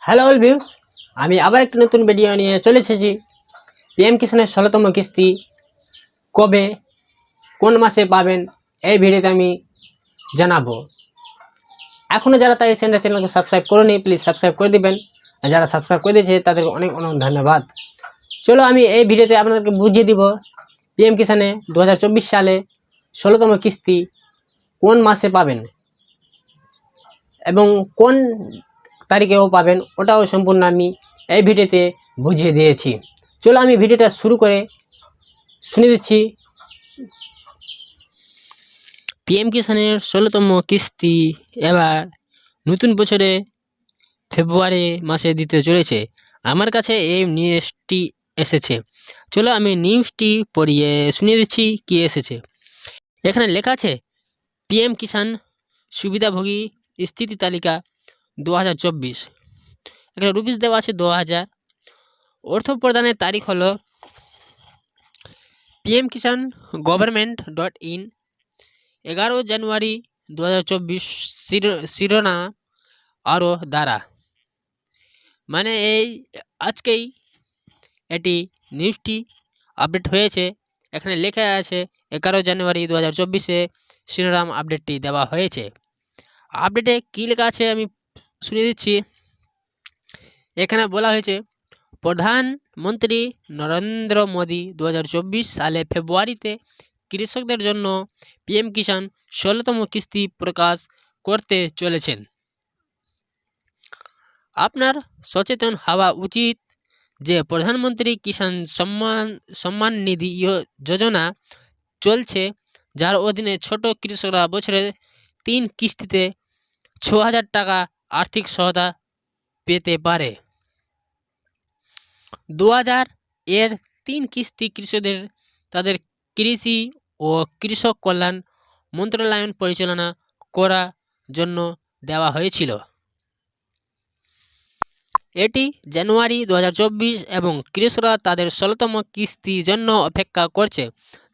Hello all views, আমি আবার একটি নতুন ভিডিও নিয়ে চলে এসেছি। পিএম কিষানের 16তম কিস্তি কবে কোন মাসে পাবেন এই ভিডিওতে আমি জানাবো। এখনও যারা তাই সেন্টার চ্যানেলকে সাবস্ক্রাইব করোনি, প্লিজ সাবস্ক্রাইব করে দিবেন। আর যারা সাবস্ক্রাইব করে দিয়েছে তাদেরকে অনেক অনেক ধন্যবাদ। চলো আমি এই ভিডিওতে আপনাদেরকে বুঝিয়ে দিব পিএম কিষানে 2024 সালে 16তম কিস্তি কোন মাসে পাবেন এবং কোন তারিখেও পাবেন, ওটাও সম্পূর্ণ আমি এই ভিডিওতে বুঝিয়ে দিয়েছি। চলো আমি ভিডিওটা শুরু করে শুনে দিচ্ছি। পিএম কিষানের 16তম কিস্তি এবার নতুন বছরে ফেব্রুয়ারি মাসে দিতে চলেছে। আমার কাছে এই নিউজটি এসেছে। চলো আমি নিউজটি পড়িয়ে শুনিয়ে দিচ্ছি কি এসেছে। এখানে লেখা আছে পিএম কিষান সুবিধাভোগী স্থিতি তালিকা 2024। এখানে রুপিস দেওয়া আছে 2000। অর্থ প্রদানের তারিখ হলো পিএম কিষান গভর্নমেন্ট.in 11 জানুয়ারি 2024 শিরোনাম আরও দ্বারা, মানে এই আজকেই এটি নিউজটি আপডেট হয়েছে। এখানে লেখা আছে 11 জানুয়ারি 2024-এ শিরোনাম আপডেটটি দেওয়া হয়েছে। আপডেটে কী লেখা আছে আমি শুনিয়ে দিচ্ছি। এখানে বলা হয়েছে প্রধানমন্ত্রী নরেন্দ্র মোদী 2024 সালে ফেব্রুয়ারিতে কৃষকদের জন্য পিএম কিষান 16তম কিস্তি প্রকাশ করতে চলেছেন। আপনার সচেতন হওয়া উচিত যে প্রধানমন্ত্রী কিষান সম্মান নিধি যোজনা চলছে, যার অধীনে ছোট কৃষকরা বছরে 3 কিস্তিতে 6000 টাকা আর্থিক সহায়তা পেতে পারে। 2000 এর 3 কিস্তি কৃষকদের তাদের কৃষি ও কৃষক কল্যাণ মন্ত্রণালয় পরিচালনা করার জন্য দেওয়া হয়েছিল। এটি জানুয়ারি 2024 এবং কৃষকরা তাদের 16তম কিস্তির জন্য অপেক্ষা করছে,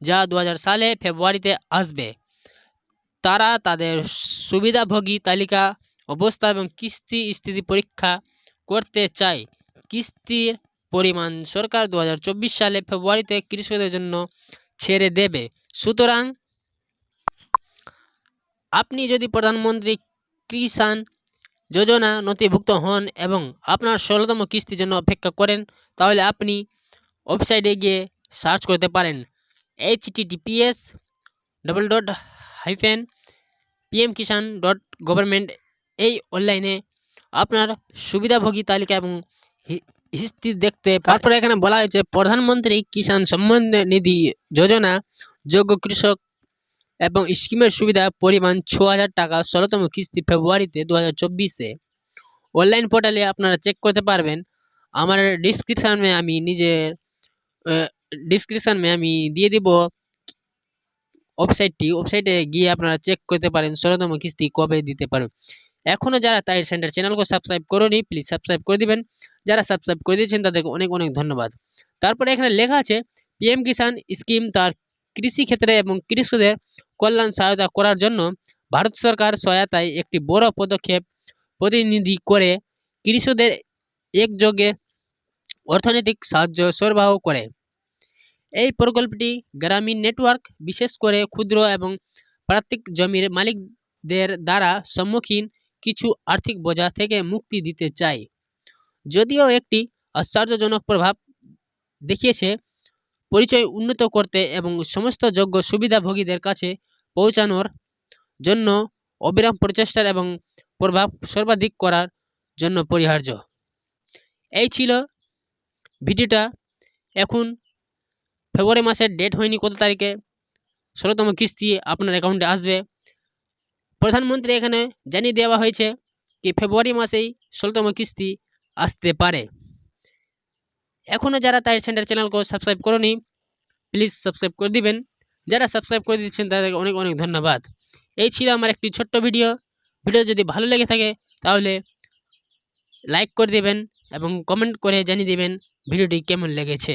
যা 2000 সালে ফেব্রুয়ারিতে আসবে। তারা তাদের সুবিধাভোগী তালিকা অবস্থা এবং কিস্তি স্থিতি পরীক্ষা করতে চায়। কিস্তির পরিমাণ সরকার 2024 সালে ফেব্রুয়ারিতে কৃষকদের জন্য ছেড়ে দেবে। সুতরাং আপনি যদি প্রধানমন্ত্রী কিষান যোজনা নথিভুক্ত হন এবং আপনার 16তম কিস্তির জন্য অপেক্ষা করেন, তাহলে আপনি ওয়েবসাইটে গিয়ে সার্চ করতে পারেন https://pmkisan.government। এই অনলাইনে আপনার সুবিধাভোগী তালিকা এবং হিস্ট্রি দেখতে। তারপরে এখানে বলা হয়েছে প্রধানমন্ত্রী কিষান সম্মান নিধি যোজনা যোগ্য কৃষক এবং স্কিমের সুবিধা পরিমাণ 6000 টাকা 16তম কিস্তি ফেব্রুয়ারিতে 2024-এ অনলাইন পোর্টালে আপনারা চেক করতে পারবেন। আমার ডিসক্রিপশানে আমি দিয়ে দিব ওয়েবসাইটে গিয়ে আপনারা চেক করতে পারেন 16তম কিস্তি কবে দিতে পারেন। এখনও যারা তাই সেন্টার চ্যানেলকে সাবস্ক্রাইব করোনি, প্লিজ সাবস্ক্রাইব করে দিবেন। যারা সাবস্ক্রাইব করে দিয়েছেন তাদেরকে অনেক অনেক ধন্যবাদ। তারপরে এখানে লেখা আছে পিএম কিষান স্কিম তার কৃষি ক্ষেত্রে এবং কৃষকদের কল্যাণ সহায়তা করার জন্য ভারত সরকার সহায়তায় একটি বড় পদক্ষেপ প্রতিনিধি করে কৃষকদের একযোগে অর্থনৈতিক সাহায্য সরবরাহ করে। এই প্রকল্পটি গ্রামীণ নেটওয়ার্ক, বিশেষ করে ক্ষুদ্র এবং প্রান্তিক জমির মালিকদের দ্বারা সম্মুখীন কিছু আর্থিক বোঝা থেকে মুক্তি দিতে চায়। যদিও একটি আশ্চর্যজনক প্রভাব দেখিয়েছে, পরিচয় উন্নত করতে এবং সমস্ত যোগ্য সুবিধাভোগীদের কাছে পৌঁছানোর জন্য অবিরাম প্রচেষ্টার এবং প্রভাব সর্বাধিক করার জন্য পরিহার্য। এই ছিল ভিডিওটা। এখন ফেব্রুয়ারি মাসের ডেট হয়নি কত তারিখে 16তম কিস্তি আপনার অ্যাকাউন্টে আসবে। প্রধানমন্ত্রী এখানে জানিয়ে দেওয়া হয়েছে কি ফেব্রুয়ারি মাসেই 16তম কিস্তি আসতে পারে। এখনও যারা তাই সেন্টার চ্যানেলকে সাবস্ক্রাইব করোনি, প্লিজ সাবস্ক্রাইব করে দিবেন। যারা সাবস্ক্রাইব করে দিচ্ছেন তাদেরকে অনেক অনেক ধন্যবাদ। এই ছিল আমার একটি ছোট্ট ভিডিও যদি ভালো লেগে থাকে তাহলে লাইক করে দেবেন এবং কমেন্ট করে জানিয়ে দেবেন ভিডিওটি কেমন লেগেছে।